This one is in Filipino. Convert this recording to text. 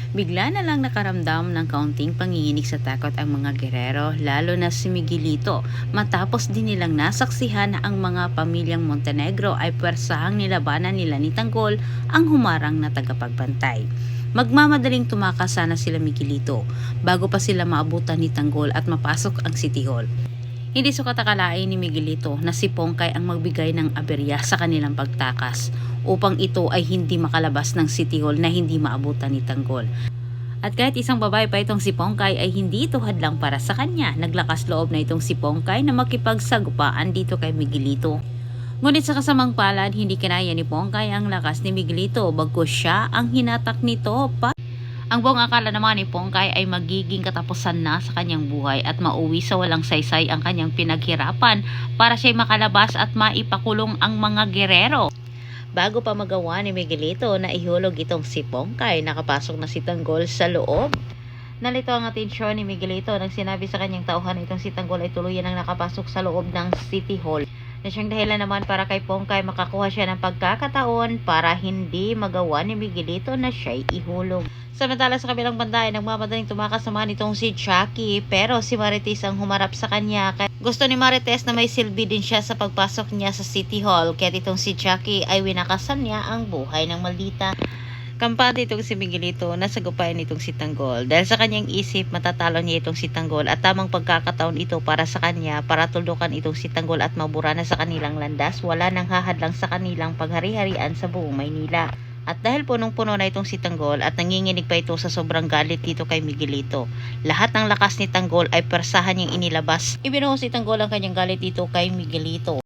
Bigla na lang nakaramdam ng kaunting panginginig sa takot ang mga gerero, lalo na si Miguelito, matapos din nilang nasaksihan na ang mga pamilyang Montenegro ay pwersahang nilabanan nila ni Tanggol ang humarang na tagapagbantay. Magmamadaling tumakas sana sila Miguelito bago pa sila maabutan ni Tanggol at mapasok ang City Hall. Hindi sukat akalain ni Miguelito na si Pongkay ang magbigay ng aberya sa kanilang pagtakas upang ito ay hindi makalabas ng City Hall na hindi maabutan ni Tanggol. At kahit isang babae pa itong si Pongkay ay hindi ito hadlang para sa kanya. Naglakas loob na itong si Pongkay na makipagsagupaan dito kay Miguelito. Ngunit sa kasamang palad, hindi kinaya ni Pongkay ang lakas ni Miguelito bagkus siya ang hinatak nito pa. Ang buong akala naman ni Pongkay ay magiging katapusan na sa kanyang buhay at mauwi sa walang saysay ang kanyang pinaghirapan para siya'y makalabas at maipakulong ang mga gerero. Bago pa magawa ni Miguelito na ihulog itong si Pongkay, nakapasok na si Tanggol sa loob. Nalito ang atensyon ni Miguelito nang sinabi sa kanyang tauhan na itong si Tanggol ay tuluyan ang nakapasok sa loob ng City Hall. Na siyang dahilan naman para kay Pongkay makakuha siya ng pagkakataon para hindi magawa ni Miguelito na siya'y ihulog. Samantala sa kabilang banda ay nagmamadaling tumakas naman itong si Chucky, pero si Marites ang humarap sa kanya. Gusto ni Marites na may silbi din siya sa pagpasok niya sa City Hall, kaya itong si Chucky ay winakasan niya ang buhay ng maldita. Kampante itong si Miguelito na sagupayan itong si Tanggol dahil sa kanyang isip matatalo niya itong si Tanggol at tamang pagkakataon ito para sa kanya para tuldukan itong si Tanggol at mabura na sa kanilang landas. Wala nang hahadlang sa kanilang paghari-harian sa buong Maynila. At dahil punong-puno na itong si Tanggol at nanginginig pa ito sa sobrang galit dito kay Miguelito, lahat ng lakas ni Tanggol ay persahan niyang inilabas. Ibinuhos ni Tanggol ang kanyang galit dito kay Miguelito.